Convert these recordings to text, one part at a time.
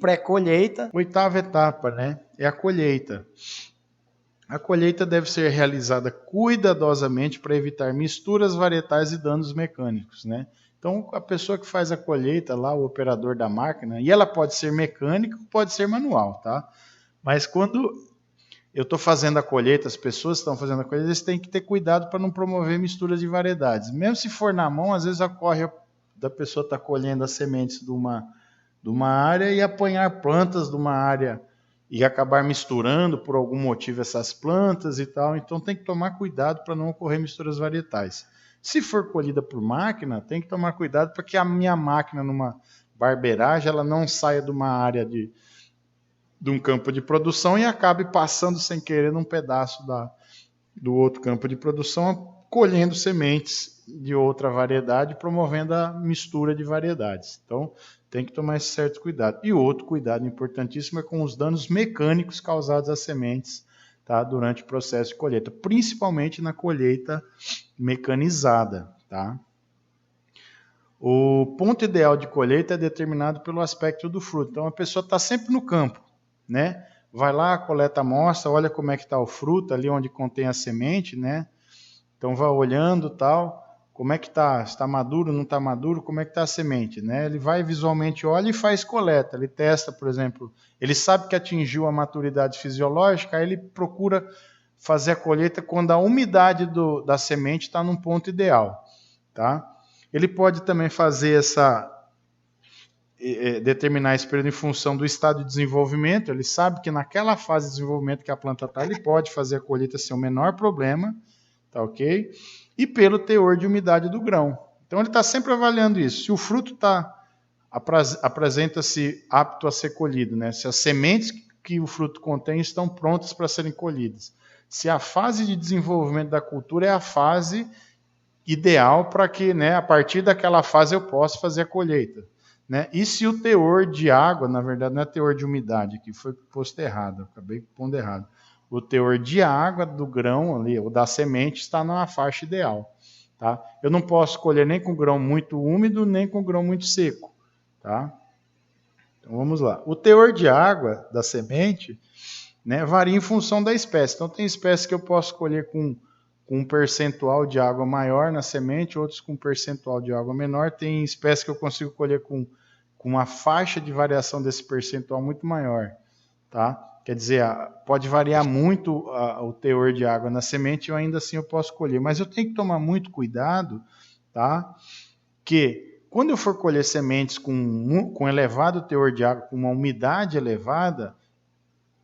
Pré-colheita. Oitava etapa, né? É a colheita. A colheita deve ser realizada cuidadosamente para evitar misturas varietais e danos mecânicos, né? Então, a pessoa que faz a colheita lá, o operador da máquina, e ela pode ser mecânica, pode ser manual, tá? Mas quando eu estou fazendo a colheita, as pessoas estão fazendo a colheita, eles têm que ter cuidado para não promover misturas de variedades. Mesmo se for na mão, às vezes ocorre da pessoa estar colhendo as sementes de uma área e apanhar plantas de uma área e acabar misturando por algum motivo essas plantas e tal. Então tem que tomar cuidado para não ocorrer misturas varietais. Se for colhida por máquina, tem que tomar cuidado para que a minha máquina numa barbeiragem ela não saia de uma área de um campo de produção e acabe passando sem querer num pedaço do outro campo de produção, colhendo sementes de outra variedade, promovendo a mistura de variedades. Então, tem que tomar esse certo cuidado. E outro cuidado importantíssimo é com os danos mecânicos causados às sementes, tá, durante o processo de colheita, principalmente na colheita mecanizada. Tá? O ponto ideal de colheita é determinado pelo aspecto do fruto. Então, a pessoa está sempre no campo, né? Vai lá, coleta a amostra, olha como é que está o fruto, ali onde contém a semente, né? Então vai olhando tal, como é que está, está maduro, não está maduro, como é que está a semente, né? Ele vai visualmente, olha e faz coleta, ele testa, por exemplo, ele sabe que atingiu a maturidade fisiológica, aí ele procura fazer a colheita quando a umidade da semente está num ponto ideal, tá? Ele pode também fazer determinar esse período em função do estado de desenvolvimento. Ele sabe que naquela fase de desenvolvimento que a planta está, ele pode fazer a colheita sem o menor problema, tá ok? E pelo teor de umidade do grão. Então ele está sempre avaliando isso. Se o fruto apresenta-se apto a ser colhido, né? Se as sementes que o fruto contém estão prontas para serem colhidas. Se a fase de desenvolvimento da cultura é a fase ideal para que, né, a partir daquela fase eu possa fazer a colheita. Né? E se o teor de água, na verdade não é teor de umidade, aqui foi posto errado, acabei pondo errado. O teor de água do grão ali, ou da semente, está na faixa ideal. Tá? Eu não posso colher nem com grão muito úmido, nem com grão muito seco. Tá? Então vamos lá. O teor de água da semente, né, varia em função da espécie. Então tem espécies que eu posso colher com um percentual de água maior na semente, outros com um percentual de água menor. Tem espécies que eu consigo colher com uma faixa de variação desse percentual muito maior. Tá? Quer dizer, pode variar muito o teor de água na semente e ainda assim eu posso colher. Mas eu tenho que tomar muito cuidado, tá? Que quando eu for colher sementes com elevado teor de água, com uma umidade elevada,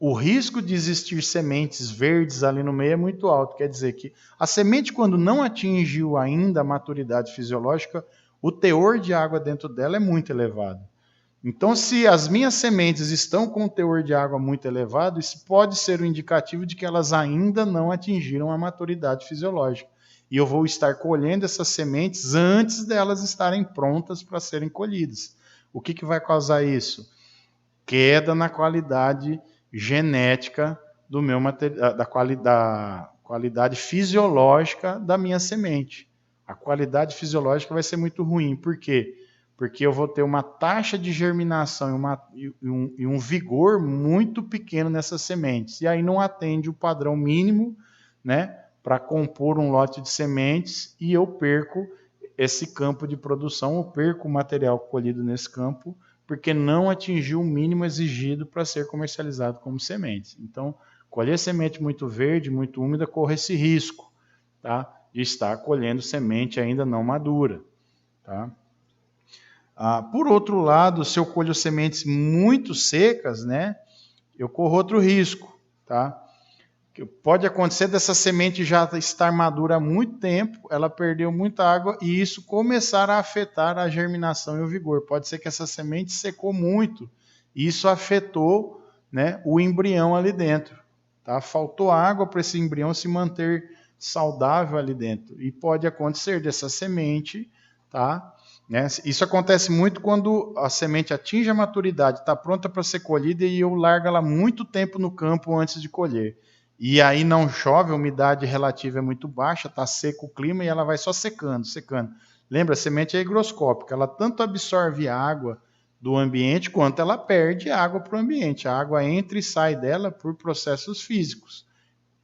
o risco de existir sementes verdes ali no meio é muito alto. Quer dizer que a semente, quando não atingiu ainda a maturidade fisiológica, o teor de água dentro dela é muito elevado. Então, se as minhas sementes estão com um teor de água muito elevado, isso pode ser um indicativo de que elas ainda não atingiram a maturidade fisiológica. E eu vou estar colhendo essas sementes antes delas estarem prontas para serem colhidas. O que vai causar isso? Queda na qualidade genética do meu material, da qualidade fisiológica da minha semente. A qualidade fisiológica vai ser muito ruim. Por quê? Porque eu vou ter uma taxa de germinação e um vigor muito pequeno nessas sementes. E aí não atende o padrão mínimo, né, para compor um lote de sementes, e eu perco esse campo de produção, eu perco o material colhido nesse campo, porque não atingiu o mínimo exigido para ser comercializado como sementes. Então, colher semente muito verde, muito úmida, corre esse risco, tá, de estar colhendo semente ainda não madura. Tá? Por outro lado, se eu colho sementes muito secas, né, eu corro outro risco. Tá? Pode acontecer dessa semente já estar madura há muito tempo, ela perdeu muita água e isso começar a afetar a germinação e o vigor. Pode ser que essa semente secou muito e isso afetou, né, o embrião ali dentro. Tá? Faltou água para esse embrião se manter saudável ali dentro. E pode acontecer dessa semente, tá? Né? Isso acontece muito quando a semente atinge a maturidade, está pronta para ser colhida e eu largo ela muito tempo no campo antes de colher. E aí não chove, a umidade relativa é muito baixa, está seco o clima e ela vai só secando, secando. Lembra, a semente é higroscópica, ela tanto absorve água do ambiente, quanto ela perde água para o ambiente. A água entra e sai dela por processos físicos.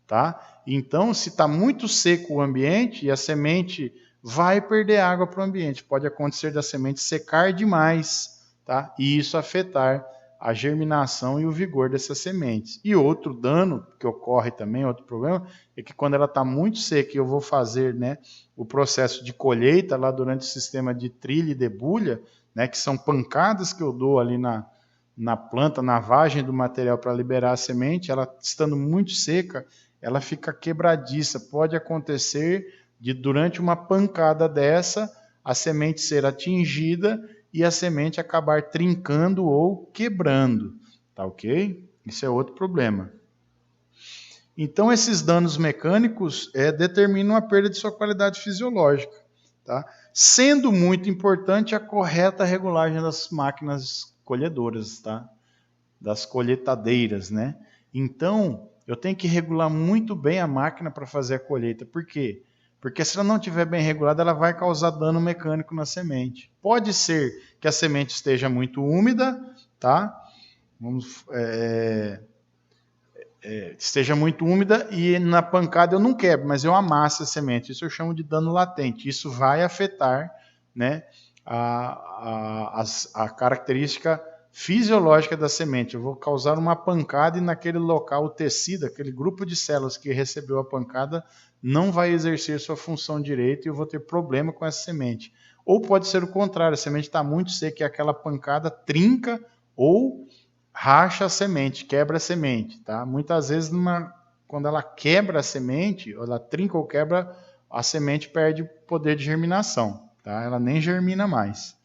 Tá? Então, se está muito seco o ambiente, a semente vai perder água para o ambiente. Pode acontecer da semente secar demais, tá? E isso afetar a germinação e o vigor dessas sementes. E outro dano que ocorre também, outro problema, é que quando ela está muito seca e eu vou fazer, né, o processo de colheita lá durante o sistema de trilha e debulha, né, que são pancadas que eu dou ali na planta, na vagem do material para liberar a semente, ela estando muito seca, ela fica quebradiça. Pode acontecer de, durante uma pancada dessa, a semente ser atingida e a semente acabar trincando ou quebrando, tá ok? Isso é outro problema. Então, esses danos mecânicos determinam a perda de sua qualidade fisiológica, tá? Sendo muito importante a correta regulagem das máquinas colhedoras, tá? Das colheitadeiras, né? Então, eu tenho que regular muito bem a máquina para fazer a colheita. Por quê? Porque se ela não estiver bem regulada, ela vai causar dano mecânico na semente. Pode ser que a semente esteja muito úmida, tá? Esteja muito úmida e na pancada eu não quebro, mas eu amasso a semente. Isso eu chamo de dano latente. Isso vai afetar, né, a característica fisiológica da semente. Eu vou causar uma pancada e naquele local o tecido, aquele grupo de células que recebeu a pancada, não vai exercer sua função direito e eu vou ter problema com essa semente. Ou pode ser o contrário, a semente está muito seca e aquela pancada trinca ou racha a semente, quebra a semente. Tá? Muitas vezes, quando ela quebra a semente, ou ela trinca ou quebra, a semente perde o poder de germinação. Tá? Ela nem germina mais.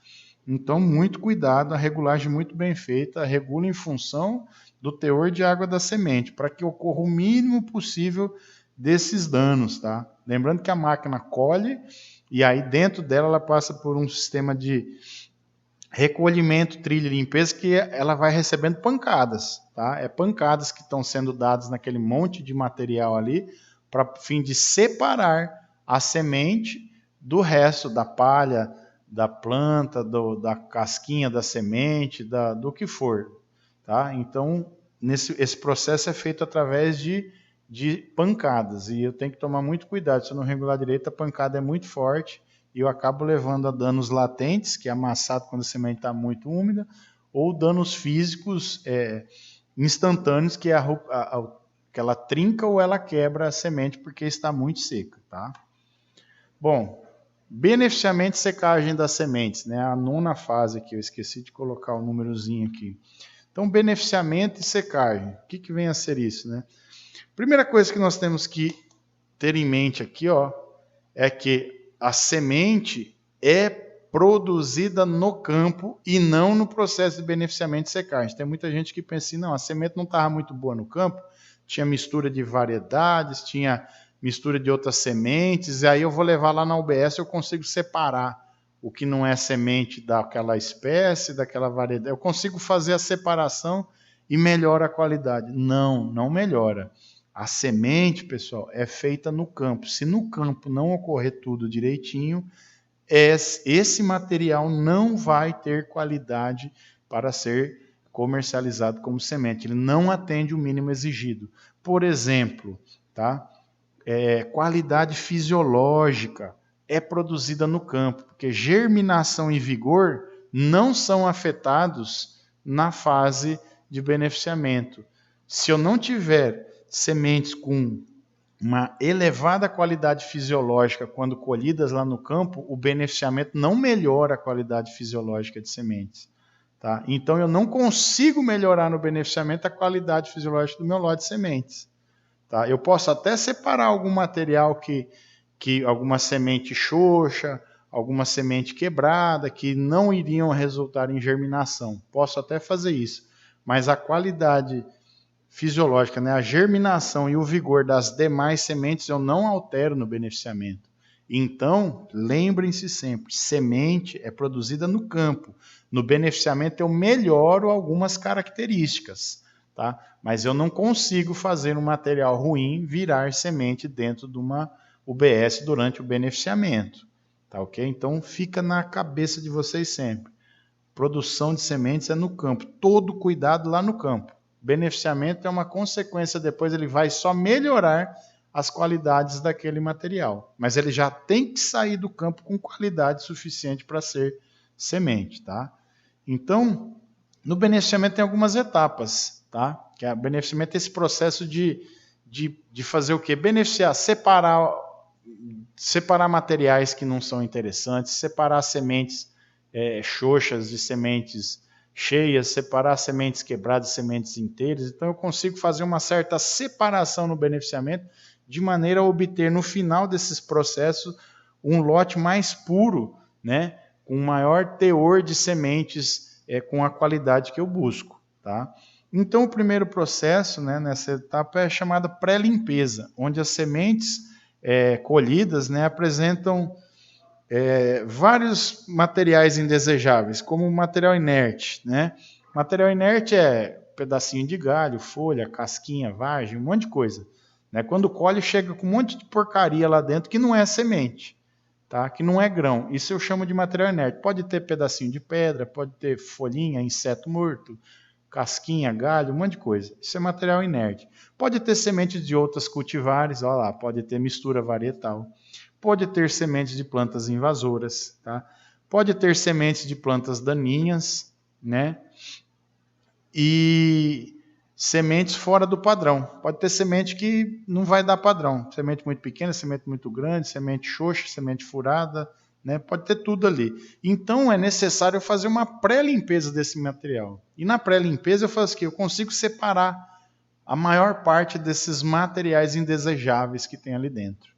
Então, muito cuidado, a regulagem muito bem feita, regula em função do teor de água da semente, para que ocorra o mínimo possível desses danos. Tá? Lembrando que a máquina colhe, e aí dentro dela ela passa por um sistema de recolhimento, trilha e limpeza, que ela vai recebendo pancadas. Tá? É pancadas que estão sendo dadas naquele monte de material ali, para fim de separar a semente do resto da palha, da planta, da casquinha da semente, do que for. Tá? Então, esse processo é feito através de pancadas, e eu tenho que tomar muito cuidado. Se eu não regular direito, a pancada é muito forte, e eu acabo levando a danos latentes, que é amassado quando a semente está muito úmida, ou danos físicos instantâneos, que que ela trinca ou ela quebra a semente porque está muito seca. Tá? Bom, beneficiamento e secagem das sementes, né? A nona fase aqui, eu esqueci de colocar o númerozinho aqui. Então, beneficiamento e secagem. O que vem a ser isso, né? Primeira coisa que nós temos que ter em mente aqui, ó, é que a semente é produzida no campo e não no processo de beneficiamento e secagem. Tem muita gente que pensa assim, não, a semente não estava muito boa no campo, tinha mistura de variedades, tinha mistura de outras sementes, e aí eu vou levar lá na UBS, eu consigo separar o que não é semente daquela espécie, daquela variedade. Eu consigo fazer a separação e melhora a qualidade. Não, não melhora. A semente, pessoal, é feita no campo. Se no campo não ocorrer tudo direitinho, esse material não vai ter qualidade para ser comercializado como semente. Ele não atende o mínimo exigido. Por exemplo, tá? Qualidade fisiológica é produzida no campo, porque germinação e vigor não são afetados na fase de beneficiamento. Se eu não tiver sementes com uma elevada qualidade fisiológica quando colhidas lá no campo, o beneficiamento não melhora a qualidade fisiológica de sementes. Tá? Então eu não consigo melhorar no beneficiamento a qualidade fisiológica do meu lote de sementes. Tá? Eu posso até separar algum material que alguma semente xoxa, alguma semente quebrada, que não iriam resultar em germinação. Posso até fazer isso. Mas a qualidade fisiológica, né, a germinação e o vigor das demais sementes eu não altero no beneficiamento. Então, lembrem-se sempre, semente é produzida no campo. No beneficiamento eu melhoro algumas características. Tá? Mas eu não consigo fazer um material ruim virar semente dentro de uma UBS durante o beneficiamento. Tá ok? Então fica na cabeça de vocês sempre. Produção de sementes é no campo, todo cuidado lá no campo. Beneficiamento é uma consequência, depois ele vai só melhorar as qualidades daquele material. Mas ele já tem que sair do campo com qualidade suficiente para ser semente, tá? Então, no beneficiamento tem algumas etapas, tá? Que o beneficiamento é esse processo de fazer o quê? Beneficiar, separar materiais que não são interessantes, separar sementes xoxas de sementes cheias, separar sementes quebradas de sementes inteiras. Então eu consigo fazer uma certa separação no beneficiamento de maneira a obter no final desses processos um lote mais puro, né, com maior teor de sementes com a qualidade que eu busco, tá? Então o primeiro processo, né, nessa etapa é chamada pré-limpeza, onde as sementes colhidas, né, apresentam vários materiais indesejáveis, como material inerte, né? Material inerte é pedacinho de galho, folha, casquinha, vagem, um monte de coisa, né? Quando colhe, chega com um monte de porcaria lá dentro que não é semente, tá? Que não é grão. Isso eu chamo de material inerte. Pode ter pedacinho de pedra, pode ter folhinha, inseto morto, casquinha, galho, um monte de coisa. Isso é material inerte. Pode ter sementes de outras cultivares, olha lá, pode ter mistura varietal. Pode ter sementes de plantas invasoras, tá? Pode ter sementes de plantas daninhas, né? E sementes fora do padrão. Pode ter semente que não vai dar padrão. Semente muito pequena, semente muito grande, semente xoxa, semente furada, né? Pode ter tudo ali. Então é necessário fazer uma pré-limpeza desse material. E na pré-limpeza eu faço o quê? Eu consigo separar a maior parte desses materiais indesejáveis que tem ali dentro,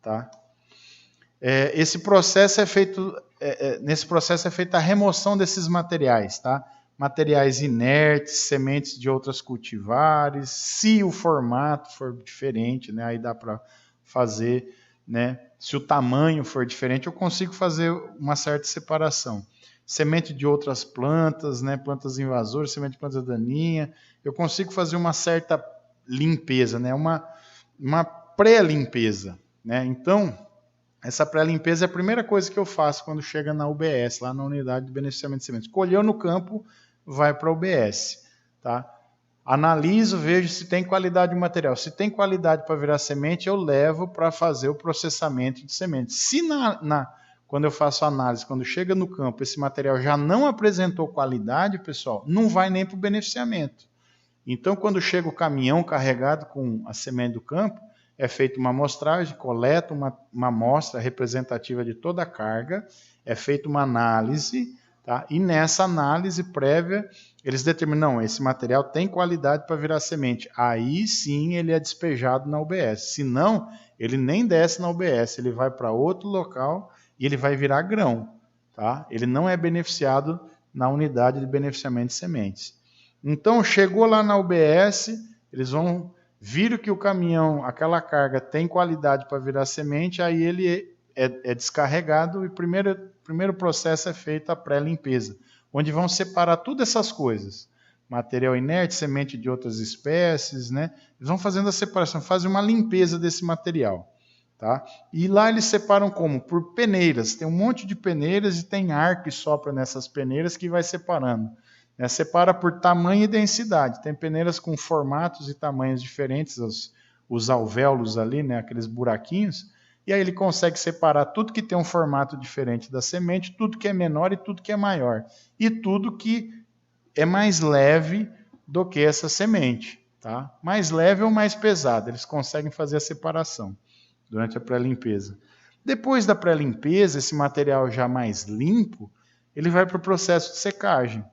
tá? Esse processo é feito, nesse processo é feita a remoção desses materiais, tá? Materiais inertes, sementes de outras cultivares, se o formato for diferente, né? Aí dá para fazer, né? Se o tamanho for diferente, eu consigo fazer uma certa separação. Semente de outras plantas, né? Plantas invasoras, semente de plantas daninhas, eu consigo fazer uma certa limpeza, né? Uma pré-limpeza, né? Então, essa pré-limpeza é a primeira coisa que eu faço quando chega na UBS, lá na Unidade de Beneficiamento de Sementes. Colheu no campo, vai para a UBS. Tá? Analiso, vejo se tem qualidade de material. Se tem qualidade para virar semente, eu levo para fazer o processamento de semente. Se quando eu faço a análise, quando chega no campo, esse material já não apresentou qualidade, pessoal, não vai nem para o beneficiamento. Então, quando chega o caminhão carregado com a semente do campo, é feita uma amostragem, coleta uma amostra representativa de toda a carga, é feita uma análise, tá? E nessa análise prévia, eles determinam, não, esse material tem qualidade para virar semente. Aí sim ele é despejado na UBS. Se não, ele nem desce na UBS, ele vai para outro local e ele vai virar grão. Tá? Ele não é beneficiado na unidade de beneficiamento de sementes. Então, chegou lá na UBS, eles vão viram que o caminhão, aquela carga tem qualidade para virar semente, aí ele é descarregado e o primeiro processo é feito a pré-limpeza, onde vão separar todas essas coisas. Material inerte, semente de outras espécies, né? Eles vão fazendo a separação, fazem uma limpeza desse material. Tá? E lá eles separam como? Por peneiras. Tem um monte de peneiras e tem ar que sopra nessas peneiras que vai separando. Separa por tamanho e densidade. Tem peneiras com formatos e tamanhos diferentes, os alvéolos ali, né, aqueles buraquinhos, e aí ele consegue separar tudo que tem um formato diferente da semente, tudo que é menor e tudo que é maior, e tudo que é mais leve do que essa semente. Tá? Mais leve ou mais pesado, eles conseguem fazer a separação durante a pré-limpeza. Depois da pré-limpeza, esse material já mais limpo, ele vai para o processo de secagem.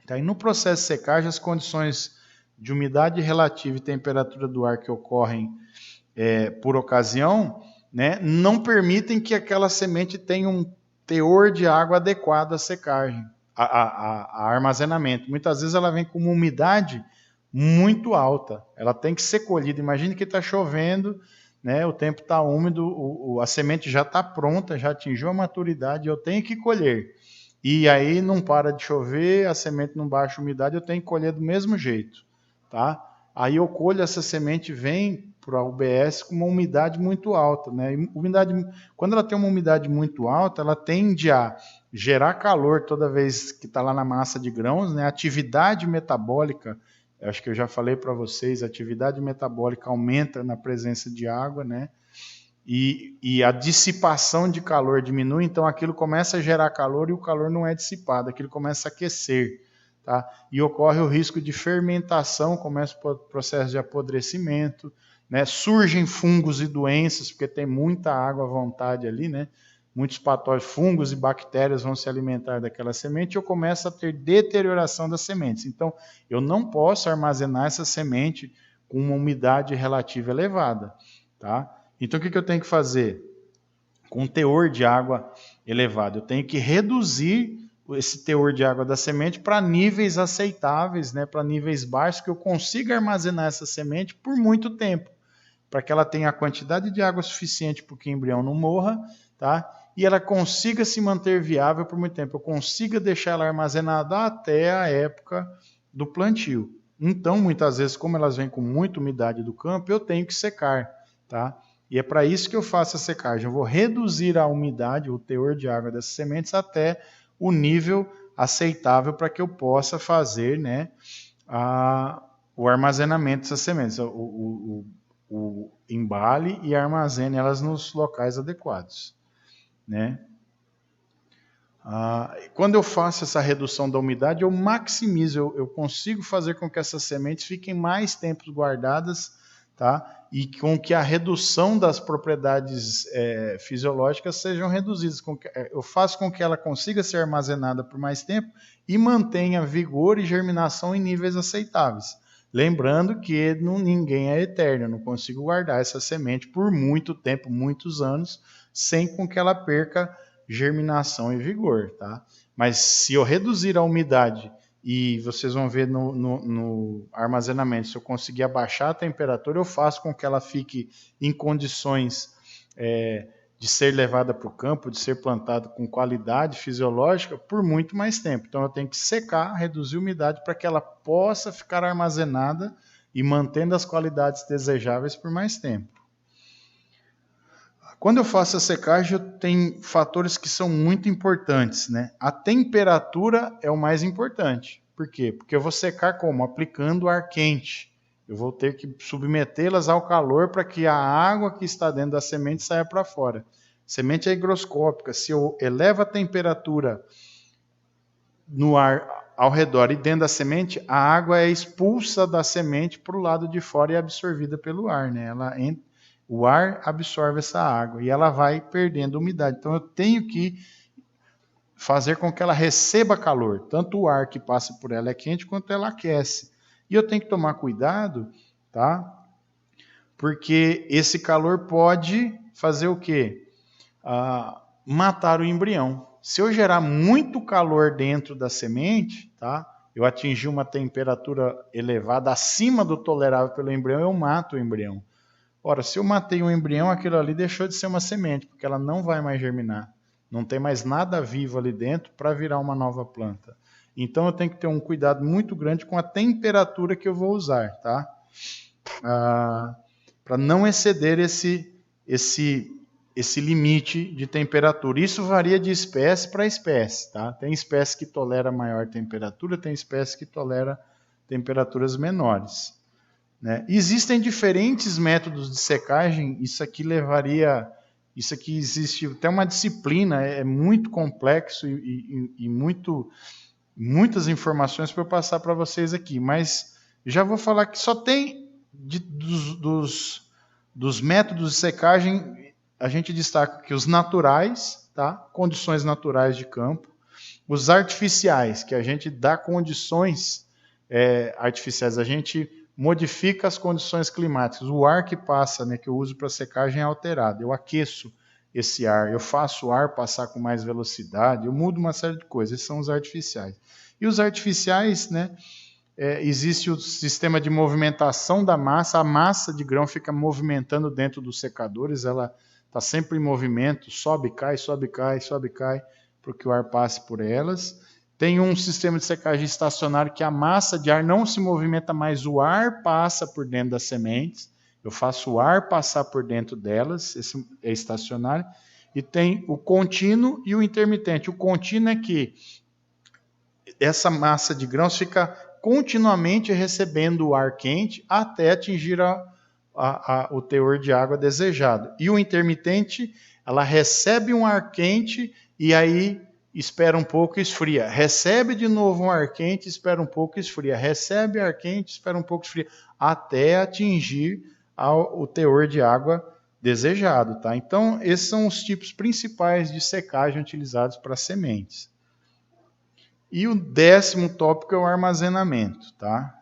Tá? E no processo de secagem, as condições de umidade relativa e temperatura do ar que ocorrem por ocasião, né, não permitem que aquela semente tenha um teor de água adequado à secagem, a armazenamento. Muitas vezes ela vem com uma umidade muito alta, ela tem que ser colhida. Imagine que está chovendo, né, o tempo está úmido, a semente já está pronta, já atingiu a maturidade, eu tenho que colher. E aí não para de chover, a semente não baixa a umidade, eu tenho que colher do mesmo jeito. Tá? Aí eu colho essa semente, vem para a UBS com uma umidade muito alta. Né? Quando ela tem uma umidade muito alta, ela tende a gerar calor toda vez que está lá na massa de grãos, né? Atividade metabólica, acho que eu já falei para vocês, a atividade metabólica aumenta na presença de água, né? E a dissipação de calor diminui, então aquilo começa a gerar calor e o calor não é dissipado, aquilo começa a aquecer, tá? E ocorre o risco de fermentação, começa o processo de apodrecimento, né? Surgem fungos e doenças, porque tem muita água à vontade ali, né? Muitos patógenos, fungos e bactérias vão se alimentar daquela semente e eu começo a ter deterioração das sementes. Então, eu não posso armazenar essa semente com uma umidade relativa elevada, tá? Então, o que eu tenho que fazer? Com um teor de água elevado, eu tenho que reduzir esse teor de água da semente para níveis aceitáveis, né? Para níveis baixos, que eu consiga armazenar essa semente por muito tempo, para que ela tenha a quantidade de água suficiente para que o embrião não morra, tá? E ela consiga se manter viável por muito tempo, eu consiga deixar ela armazenada até a época do plantio. Então, muitas vezes, como elas vêm com muita umidade do campo, eu tenho que secar, tá? E é para isso que eu faço a secagem. Eu vou reduzir a umidade, o teor de água dessas sementes até o nível aceitável para que eu possa fazer, né, o armazenamento dessas sementes, o embale e armazene elas nos locais adequados, né? Quando eu faço essa redução da umidade, eu maximizo, eu consigo fazer com que essas sementes fiquem mais tempo guardadas, tá? E com que a redução das propriedades fisiológicas sejam reduzidas. Eu faço com que ela consiga ser armazenada por mais tempo e mantenha vigor e germinação em níveis aceitáveis. Lembrando que ninguém é eterno, eu não consigo guardar essa semente por muito tempo, muitos anos, sem com que ela perca germinação e vigor, tá? Mas se eu reduzir a umidade, e vocês vão ver no armazenamento, se eu conseguir abaixar a temperatura, eu faço com que ela fique em condições de ser levada para o campo, de ser plantada com qualidade fisiológica por muito mais tempo. Então eu tenho que secar, reduzir a umidade para que ela possa ficar armazenada e mantendo as qualidades desejáveis por mais tempo. Quando eu faço a secagem, eu tenho fatores que são muito importantes, né? A temperatura é o mais importante. Por quê? Porque eu vou secar como? Aplicando ar quente. Eu vou ter que submetê-las ao calor para que a água que está dentro da semente saia para fora. Semente é higroscópica. Se eu elevo a temperatura no ar ao redor e dentro da semente, a água é expulsa da semente para o lado de fora e é absorvida pelo ar, né? O ar absorve essa água e ela vai perdendo umidade. Então eu tenho que fazer com que ela receba calor. Tanto o ar que passa por ela é quente quanto ela aquece. E eu tenho que tomar cuidado, tá? Porque esse calor pode fazer o quê? Matar o embrião. Se eu gerar muito calor dentro da semente, tá? Eu atingir uma temperatura elevada acima do tolerável pelo embrião, eu mato o embrião. Ora, se eu matei um embrião, aquilo ali deixou de ser uma semente, porque ela não vai mais germinar. Não tem mais nada vivo ali dentro para virar uma nova planta. Então eu tenho que ter um cuidado muito grande com a temperatura que eu vou usar, tá? Para não exceder esse limite de temperatura. Isso varia de espécie para espécie, tá? Tem espécie que tolera maior temperatura, tem espécie que tolera temperaturas menores, né? Existem diferentes métodos de secagem, isso aqui existe até uma disciplina, é muito complexo e muitas informações para eu passar para vocês aqui, mas já vou falar que só tem dos métodos de secagem, a gente destaca que os naturais, tá? Condições naturais de campo, os artificiais, que a gente dá condições artificiais, a gente modifica as condições climáticas. O ar que passa, né, que eu uso para secagem é alterado. Eu aqueço esse ar, eu faço o ar passar com mais velocidade, eu mudo uma série de coisas. Esses são os artificiais. E os artificiais, né, existe o sistema de movimentação da massa. A massa de grão fica movimentando dentro dos secadores, ela está sempre em movimento, sobe, cai, sobe, cai, sobe, cai, para que o ar passe por elas. Tem um sistema de secagem estacionário que a massa de ar não se movimenta, mas o ar passa por dentro das sementes. Eu faço o ar passar por dentro delas, esse é estacionário. E tem o contínuo e o intermitente. O contínuo é que essa massa de grãos fica continuamente recebendo o ar quente até atingir o teor de água desejado. E o intermitente, ela recebe um ar quente e aí espera um pouco e esfria. Recebe de novo um ar quente, espera um pouco e esfria. Recebe ar quente, espera um pouco e esfria. Até atingir o teor de água desejado. Tá? Então, esses são os tipos principais de secagem utilizados para sementes. E o 10º tópico é o armazenamento. Tá?